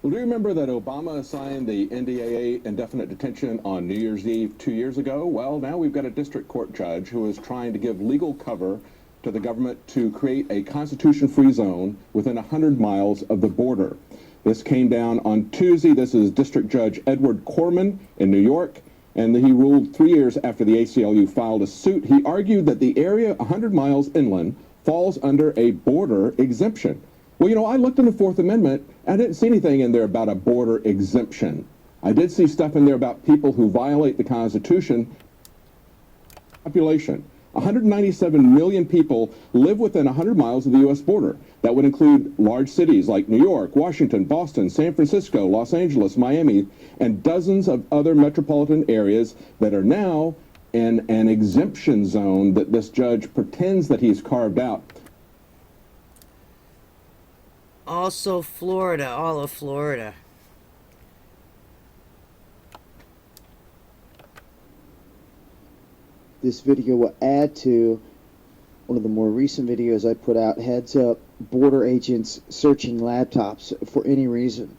Well, do you remember that Obama signed the NDAA, indefinite detention, on New Year's Eve 2 years ago? Well, now we've got a district court judge who is trying to give legal cover to the government to create a constitution-free zone within 100 miles of the border. This came down on Tuesday. This is District Judge Edward Corman in New York, and he ruled 3 years after the ACLU filed a suit. He argued that the area 100 miles inland falls under a border exemption. Well, you know, I looked in the Fourth Amendment, and I didn't see anything in there about a border exemption. I did see stuff in there about people who violate the Constitution. Population. 197 million people live within 100 miles of the U.S. border. That would include large cities like New York, Washington, Boston, San Francisco, Los Angeles, Miami, and dozens of other metropolitan areas that are now in an exemption zone that this judge pretends that he's carved out. Also Florida, all of Florida. This video will add to one of the more recent videos I put out, heads up, border agents searching laptops for any reason.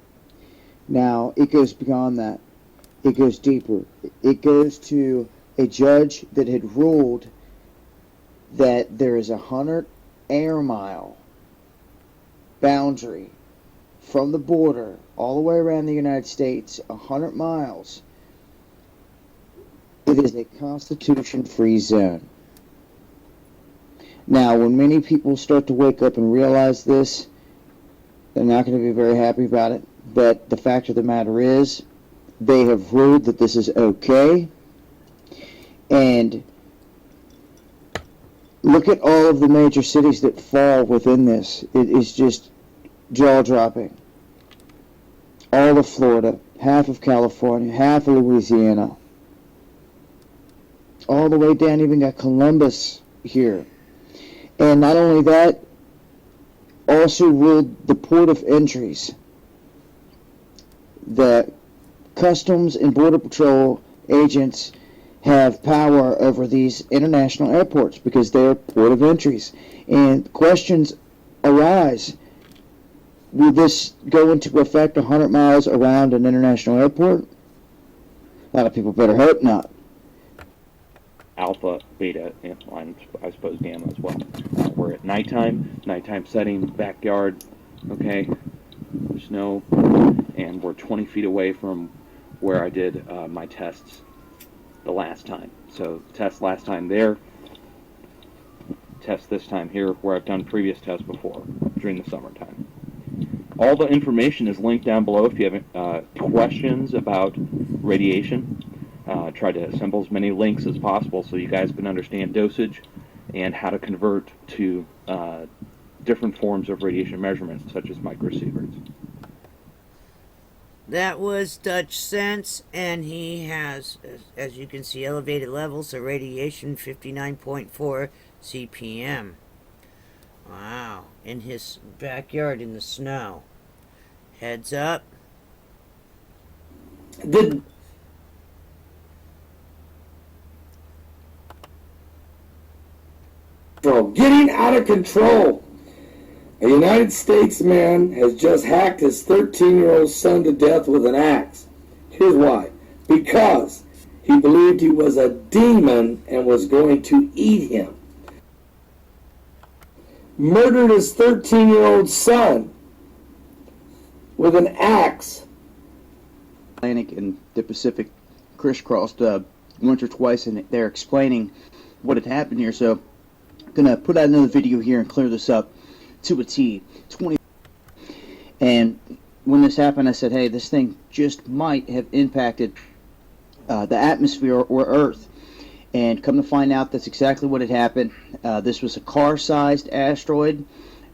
Now, it goes beyond that. It goes deeper. It goes to a judge that had ruled that there is 100 air mile boundary from the border all the way around the United States, 100 miles. It is a constitution-free zone. Now, when many people start to wake up and realize this, they're not going to be very happy about it. But the fact of the matter is, they have ruled that this is okay. And look at all of the major cities that fall within this. It is just jaw-dropping. All of Florida, half of California, half of Louisiana, all the way down, even got Columbus here. And not only that, also ruled the port of entries. The Customs and Border Patrol agents have power over these international airports because they're port of entries. And questions arise. Will this go into effect 100 miles around an international airport? A lot of people better hope not. Alpha, beta, and I suppose gamma as well. We're at nighttime setting, backyard, okay, snow, and we're 20 feet away from where I did my tests the last time. So test last time there, test this time here, where I've done previous tests before during the summertime. All the information is linked down below if you have questions about radiation. Try to assemble as many links as possible so you guys can understand dosage and how to convert to different forms of radiation measurements, such as microsieverts. That was DUTCHSINSE, and he has, as you can see, elevated levels of radiation, 59.4 CPM. Wow. In his backyard in the snow. Heads up. Getting out of control. A United States man has just hacked his 13-year-old son to death with an axe. Here's why. Because he believed he was a demon and was going to eat him. Murdered his 13-year-old son with an axe. Atlantic and the Pacific crisscrossed once or twice, and they're explaining what had happened here. So I'm going to put out another video here and clear this up to a T. And when this happened, I said, hey, this thing just might have impacted the atmosphere or Earth. And come to find out, that's exactly what had happened. This was a car-sized asteroid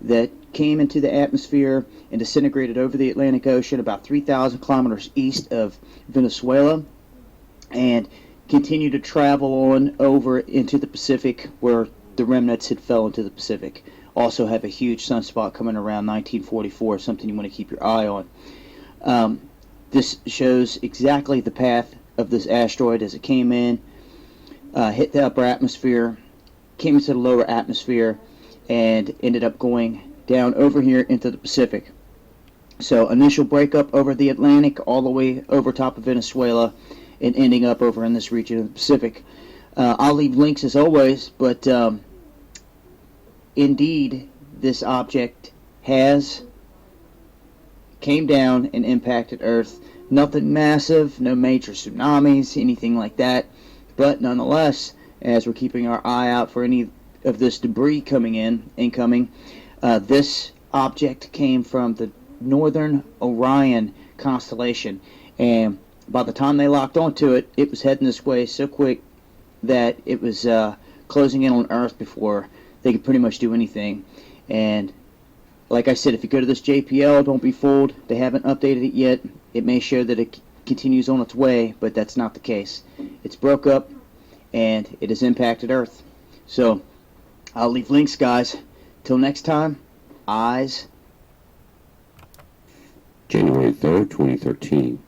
that came into the atmosphere and disintegrated over the Atlantic Ocean about 3,000 kilometers east of Venezuela, and continued to travel on over into the Pacific, where the remnants had fell into the Pacific. Also have a huge sunspot coming around 1944, something you want to keep your eye on. This shows exactly the path of this asteroid as it came in, hit the upper atmosphere, came into the lower atmosphere, and ended up going down over here into the Pacific. So initial breakup over the Atlantic, all the way over top of Venezuela, and ending up over in this region of the Pacific. I'll leave links as always, but indeed, this object came down and impacted Earth. Nothing massive, no major tsunamis, anything like that. But nonetheless, as we're keeping our eye out for any of this debris incoming, this object came from the Northern Orion constellation, and by the time they locked onto it, it was heading this way so quick that it was closing in on Earth before they could pretty much do anything. And like I said, if you go to this JPL, don't be fooled. They haven't updated it yet. It may show that it continues on its way, but that's not the case. It's broke up, and it has impacted Earth. So I'll leave links, guys. Till next time, eyes. January 3rd, 2013.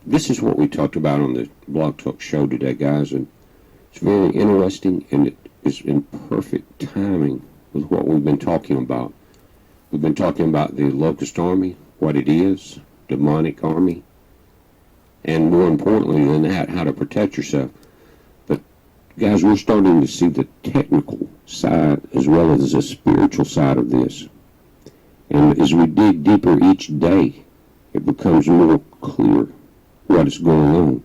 This is what we talked about on the Blog Talk show today, guys, and it's very interesting, and it is in perfect timing with what we've been talking about. We've been talking about the Locust Army, what it is, demonic army, and more importantly than that, how to protect yourself. But guys, we're starting to see the technical side as well as the spiritual side of this. And as we dig deeper each day, it becomes more clear what is going on.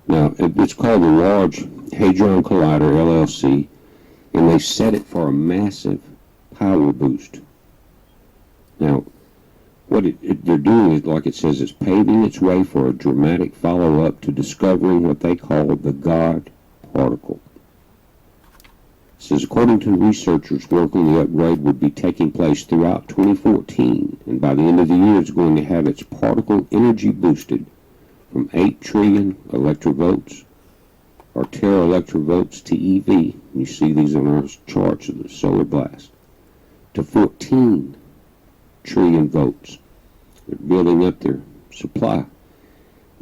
Now, it's called the Large Hadron Collider, LLC, and they set it for a massive power boost. Now, what they're doing is, like it says, it's paving its way for a dramatic follow-up to discovering what they call the God particle. It says, according to researchers, work on the upgrade would be taking place throughout 2014, and by the end of the year, it's going to have its particle energy boosted from 8 trillion electrovolts, or teraelectrovolts, TeV, you see these on our charts of the solar blast, to 14 trillion volts. They're building up their supply.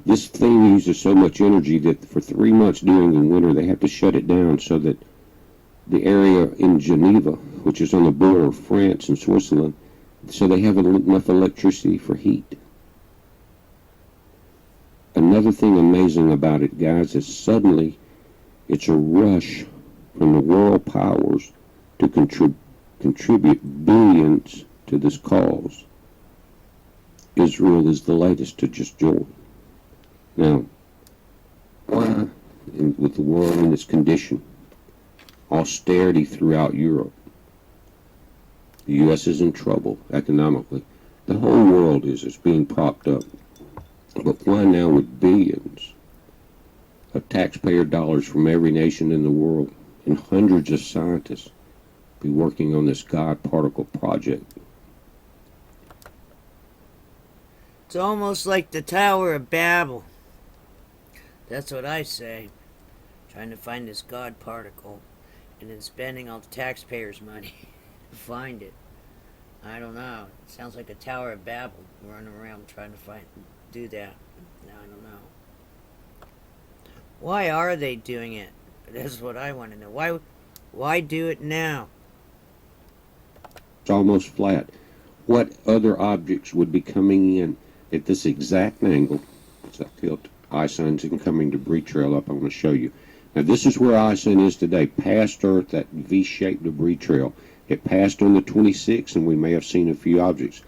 This thing uses so much energy that for 3 months during the winter, they have to shut it down so that the area in Geneva, which is on the border of France and Switzerland, so they have enough electricity for heat. Another thing amazing about it, guys, is suddenly it's a rush from the world powers to contribute billions to this cause. Israel is the latest to just join. Now, why, with the world in this condition, austerity throughout Europe, the U.S. is in trouble economically. The whole world is. It's being propped up. But why now would billions of taxpayer dollars from every nation in the world and hundreds of scientists be working on this God particle project? It's almost like the Tower of Babel. That's what I say. Trying to find this God particle and then spending all the taxpayers' money to find it. I don't know. It sounds like a Tower of Babel running around trying to do that. No, I don't know. Why are they doing it? That's what I want to know. Why do it now? It's almost flat. What other objects would be coming in at this exact angle? As I tilt Ison's incoming debris trail up, I'm going to show you. Now this is where Ison is today, past Earth, that V-shaped debris trail. It passed on the 26th, and we may have seen a few objects.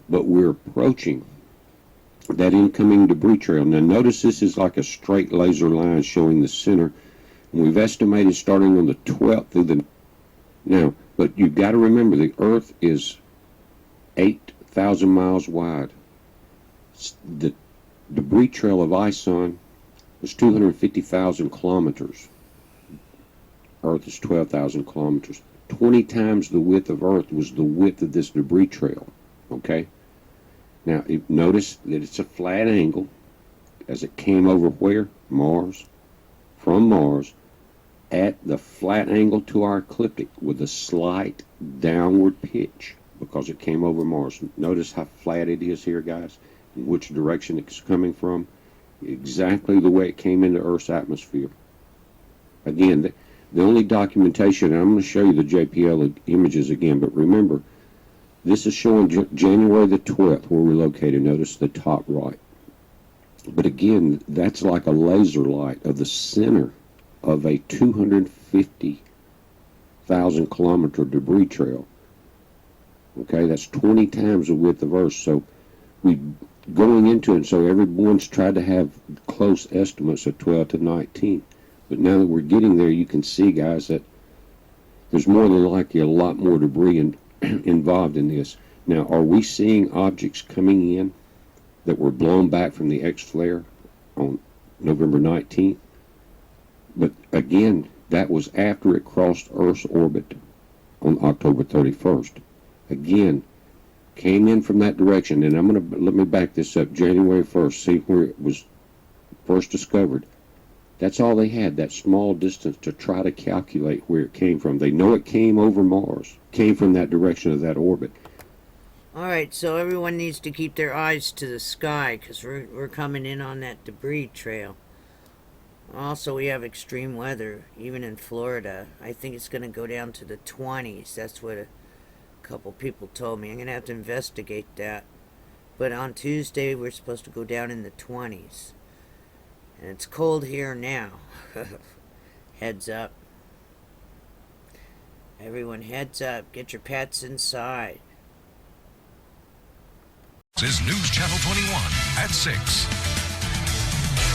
But we're approaching that incoming debris trail. Now notice this is like a straight laser line showing the center. And we've estimated starting on the 12th through the... Now, but you've got to remember the Earth is 8,000 miles wide. The debris trail of Ison was 250,000 kilometers. Earth is 12,000 kilometers. 20 times the width of Earth was the width of this debris trail. Okay? Now, notice that it's a flat angle as it came over where? Mars. From Mars at the flat angle to our ecliptic with a slight downward pitch because it came over Mars. Notice how flat it is here, guys, and which direction it's coming from. Exactly the way it came into Earth's atmosphere. Again, the only documentation, and I'm going to show you the JPL images again, but remember, This is showing January the 12th where we're located. Notice the top right. But again, that's like a laser light of the center of a 250,000 kilometer debris trail. Okay, that's 20 times the width of Earth. So we going into it, so everyone's tried to have close estimates of 12 to 19. But now that we're getting there, you can see, guys, that there's more than likely a lot more debris involved in this. Now, are we seeing objects coming in that were blown back from the X-flare on November 19th? But again, that was after it crossed Earth's orbit on October 31st. Again, came in from that direction, and let me back this up. January 1st, see where it was first discovered. That's all they had, that small distance to try to calculate where it came from. They know it came over Mars, came from that direction of that orbit. Alright, so everyone needs to keep their eyes to the sky, because we're coming in on that debris trail. Also, we have extreme weather, even in Florida. I think it's going to go down to the 20s. That's what a couple people told me. I'm going to have to investigate that. But on Tuesday, we're supposed to go down in the 20s. And it's cold here now. Heads up. Everyone heads up. Get your pets inside. This is News Channel 21 at 6.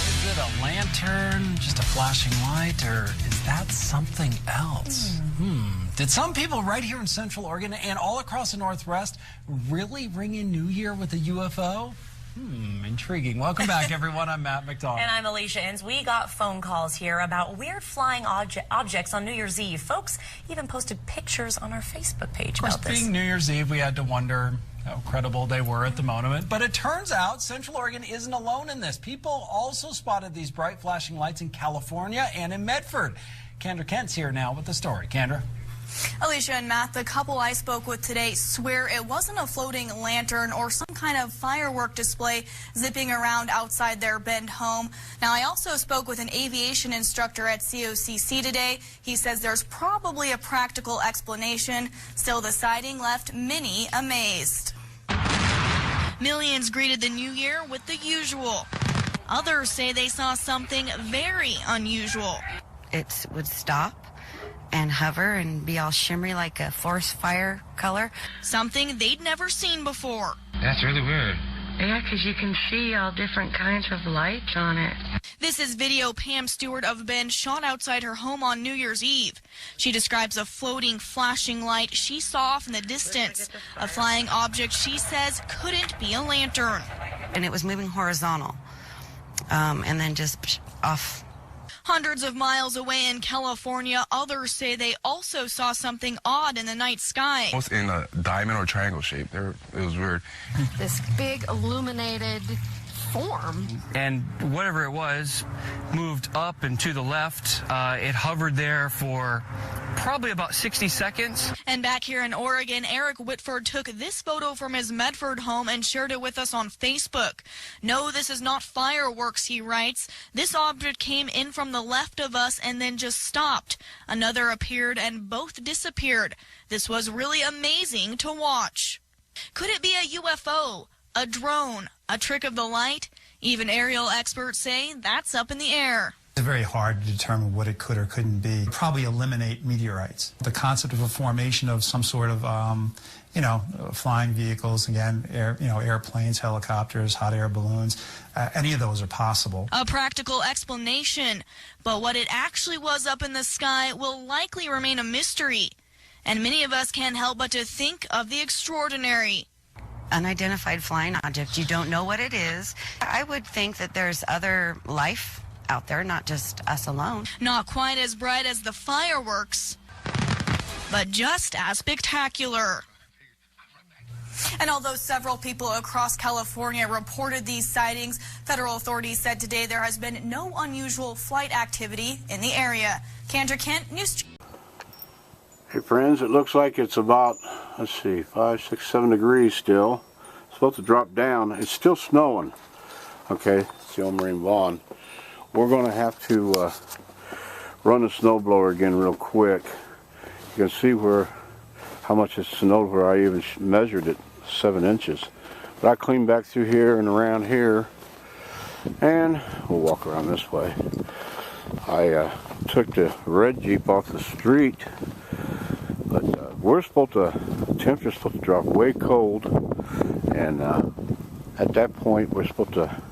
Is it a lantern, just a flashing light, or is that something else? Did some people right here in Central Oregon and all across the Northwest really ring in New Year with a UFO? Intriguing. Welcome back, everyone. I'm Matt McDonald. And I'm Alicia Inns. We got phone calls here about weird flying objects on New Year's Eve. Folks even posted pictures on our Facebook page about this. Being New Year's Eve, we had to wonder how credible they were at the moment. But it turns out Central Oregon isn't alone in this. People also spotted these bright flashing lights in California and in Medford. Kendra Kent's here now with the story. Kendra? Alicia and Matt, the couple I spoke with today swear it wasn't a floating lantern or some kind of firework display zipping around outside their Bend home. Now, I also spoke with an aviation instructor at COCC today. He says there's probably a practical explanation. Still, the sighting left many amazed. Millions greeted the new year with the usual. Others say they saw something very unusual. It would stop and hover and be all shimmery like a forest fire color. Something they'd never seen before. That's really weird. Yeah, because you can see all different kinds of lights on it. This is video Pam Stewart of Bend shot outside her home on New Year's Eve. She describes a floating, flashing light she saw off in the distance. A flying object she says couldn't be a lantern. And it was moving horizontal, and then just off. Hundreds of miles away in California, others say they also saw something odd in the night sky. Almost in a diamond or triangle shape. It was weird. This big illuminated form. And whatever it was moved up and to the left. It hovered there for probably about 60 seconds. And back here in Oregon, Eric Whitford took this photo from his Medford home and shared it with us on Facebook. No, this is not fireworks, he writes. This object came in from the left of us and then just stopped. Another appeared and both disappeared. This was really amazing to watch. Could it be a UFO, a drone, a trick of the light? Even aerial experts say that's up in the air. It's very hard to determine what it could or couldn't be. Probably eliminate meteorites. The concept of a formation of some sort of, flying vehicles, again, airplanes, helicopters, hot air balloons, any of those are possible. A practical explanation, but what it actually was up in the sky will likely remain a mystery. And many of us can't help but to think of the extraordinary. Unidentified flying object. You don't know what it is. I would think that there's other life out there, not just us alone. Not quite as bright as the fireworks, but just as spectacular. And although several people across California reported these sightings, federal authorities said today there has been no unusual flight activity in the area. Kendra Kent, News. Hey friends, it looks like it's about, 5, 6, 7 degrees still. It's supposed to drop down. It's still snowing. Okay, it's the old Marine Vaughn. We're going to have to run the snowblower again real quick. You can see how much it snowed where I even measured it, 7 inches. But I cleaned back through here and around here, and we'll walk around this way. I took the red Jeep off the street, but we're supposed to, temperature's supposed to drop way cold, and at that point we're supposed to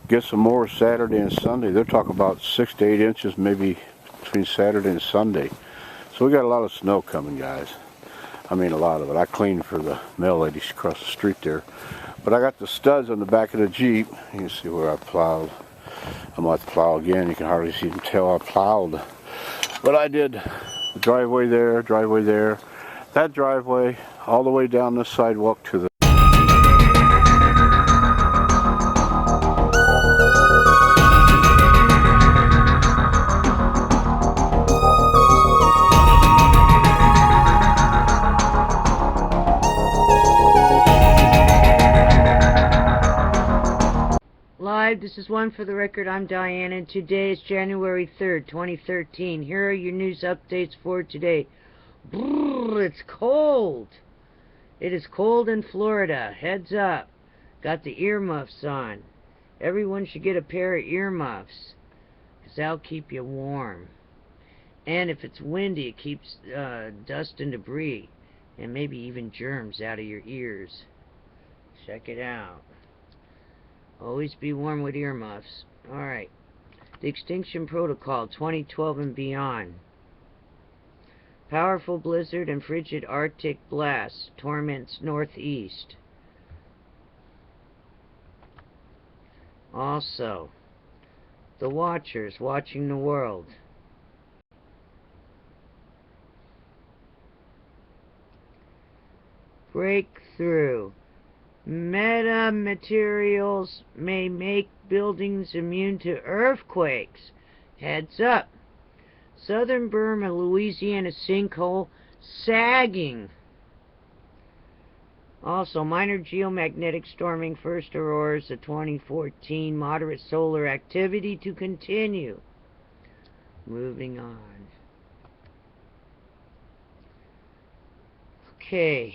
get some more Saturday and Sunday. They're talking about 6 to 8 inches maybe between Saturday and Sunday. So we got a lot of snow coming, guys. I mean, a lot of it. I cleaned for the mail lady across the street there. But I got the studs on the back of the Jeep. You can see where I plowed. I'm about to plow again. You can hardly see and tell I plowed. But I did the driveway there, that driveway, all the way down this sidewalk to the Live, this is One for the Record. I'm Diane, and today is January 3rd, 2013. Here are your news updates for today. Brrr, it's cold. It is cold in Florida. Heads up. Got the earmuffs on. Everyone should get a pair of earmuffs, because that'll keep you warm. And if it's windy, it keeps dust and debris, and maybe even germs out of your ears. Check it out. Always be warm with earmuffs. Alright. The Extinction Protocol 2012 and beyond. Powerful blizzard and frigid Arctic blast torments Northeast. Also, the Watchers watching the world. Breakthrough. Metamaterials may make buildings immune to earthquakes. Heads up. Southern Burma, Louisiana sinkhole sagging. Also, minor geomagnetic storming, first auroras of 2014. Moderate solar activity to continue. Moving on. Okay.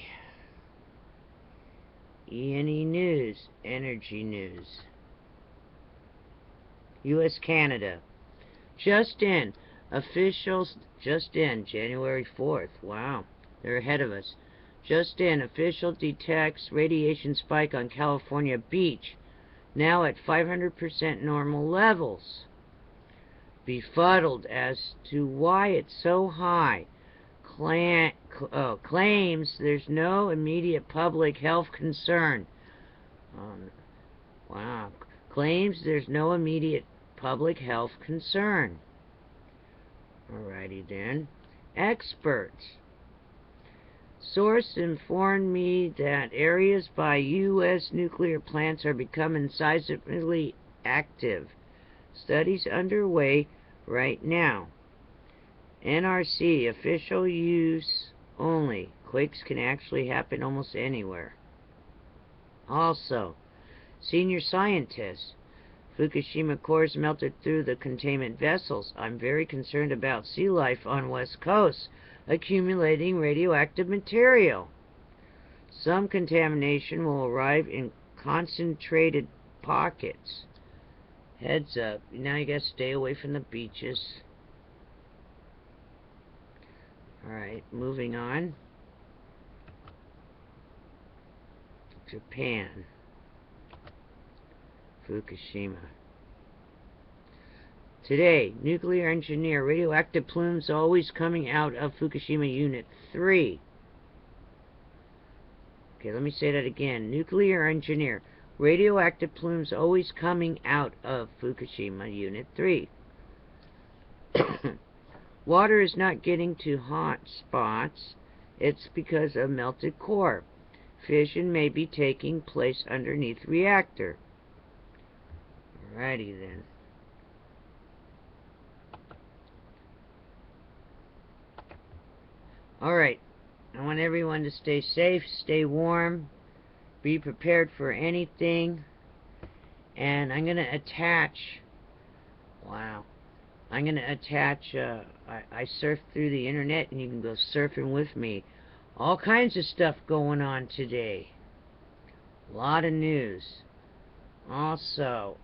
E&E News, Energy News. U.S. Canada. Just in, officials, just in, January 4th. Wow, they're ahead of us. Just in, official detects radiation spike on California beach, now at 500% normal levels. Befuddled as to why it's so high. Claims there's no immediate public health concern. Wow. Claims there's no immediate public health concern. Alrighty then. Experts. Source informed me that areas by U.S. nuclear plants are becoming seismically active. Studies underway right now. NRC, official use only. Quakes can actually happen almost anywhere. Also, senior scientists. Fukushima cores melted through the containment vessels. I'm very concerned about sea life on West Coast, accumulating radioactive material. Some contamination will arrive in concentrated pockets. Heads up. Now you gotta stay away from the beaches. Alright, moving on. Japan. Fukushima. Today, nuclear engineer, radioactive plumes always coming out of Fukushima Unit 3. Okay, let me say that again. Nuclear engineer, radioactive plumes always coming out of Fukushima Unit 3. Water is not getting to hot spots. It's because of melted core. Fission may be taking place underneath reactor. Alrighty then. Alright. I want everyone to stay safe, stay warm, be prepared for anything. And I'm going to attach... Wow. I'm going to attach... I surf through the internet, and you can go surfing with me All kinds of stuff going on today. A lot of news. Also,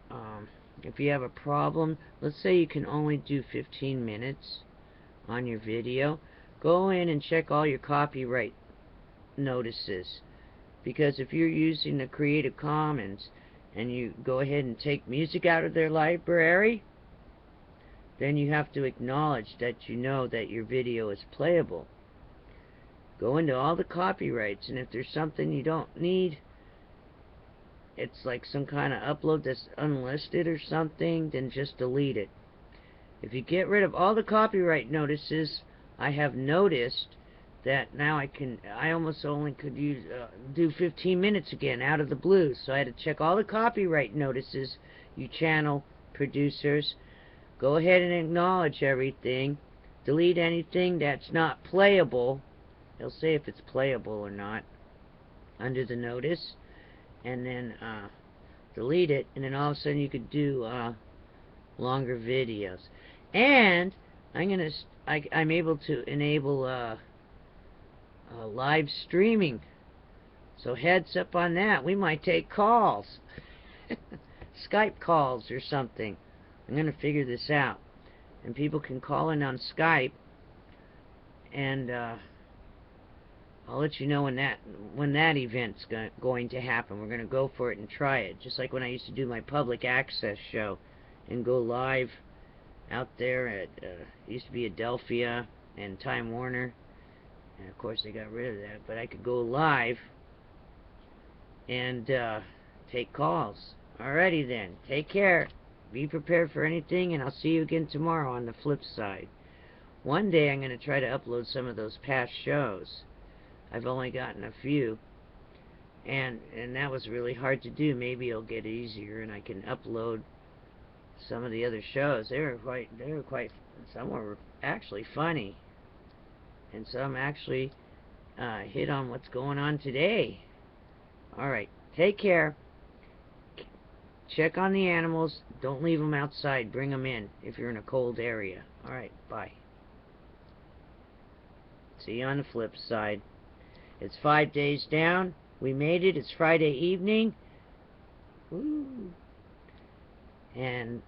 if you have a problem, let's say you can only do 15 minutes on your video, go in and check all your copyright notices. Because if you're using the Creative Commons and you go ahead and take music out of their library, then you have to acknowledge that you know that your video is playable. Go into all the copyrights, and if there's something you don't need, it's like some kind of upload that's unlisted or something, then just delete it. If you get rid of all the copyright notices, I have noticed that now I almost only could do 15 minutes again out of the blue. So I had to check all the copyright notices, you channel producers. Go ahead and acknowledge everything. Delete anything that's not playable. They'll say if it's playable or not under the notice. And then delete it. And then all of a sudden you could do longer videos. And I'm able to enable live streaming. So heads up on that. We might take calls. Skype calls or something. I'm going to figure this out. And people can call in on Skype. And I'll let you know when that event's going to happen. We're going to go for it and try it. Just like when I used to do my public access show and go live out there at used to be Adelphia and Time Warner. And of course they got rid of that. But I could go live and take calls. Alrighty then. Take care. Be prepared for anything, and I'll see you again tomorrow on the flip side. One day I'm going to try to upload some of those past shows. I've only gotten a few, and that was really hard to do. Maybe it'll get easier, and I can upload some of the other shows. They were quite. Some were actually funny, and some actually hit on what's going on today. All right, take care. Check on the animals. Don't leave them outside. Bring them in if you're in a cold area. All right, bye. See you on the flip side. It's 5 days down. We made it. It's Friday evening. Woo. And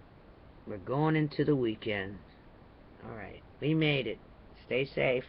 we're going into the weekend. All right, we made it. Stay safe.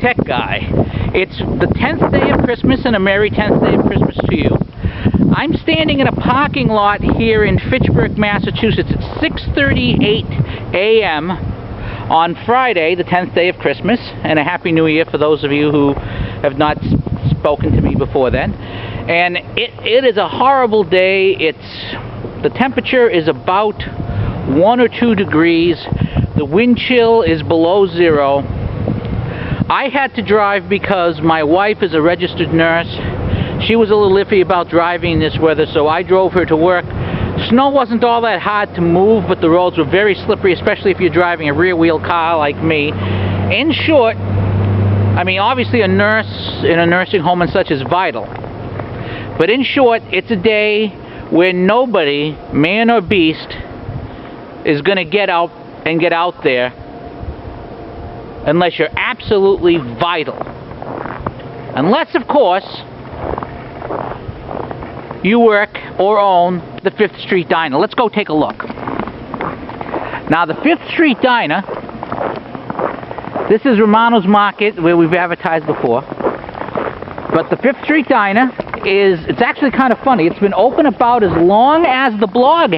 tech guy. It's the 10th day of Christmas, and a Merry 10th day of Christmas to you. I'm standing in a parking lot here in Fitchburg, Massachusetts. It's 6:38 a.m. on Friday, the 10th day of Christmas, and a Happy New Year for those of you who have not spoken to me before then. And it is a horrible day. The temperature is about 1 or 2 degrees. The wind chill is below 0. I had to drive because my wife is a registered nurse. She was a little iffy about driving in this weather, so I drove her to work. Snow wasn't all that hard to move, but the roads were very slippery, especially if you're driving a rear-wheel car like me. In short, I mean, obviously a nurse in a nursing home and such is vital. But in short, it's a day where nobody, man or beast, is going to get out there unless you're absolutely vital. Unless, of course, you work or own the 5th Street Diner. Let's go take a look. Now, the 5th Street Diner, this is Romano's Market, where we've advertised before. But the 5th Street Diner it's actually kind of funny. It's been open about as long as the blog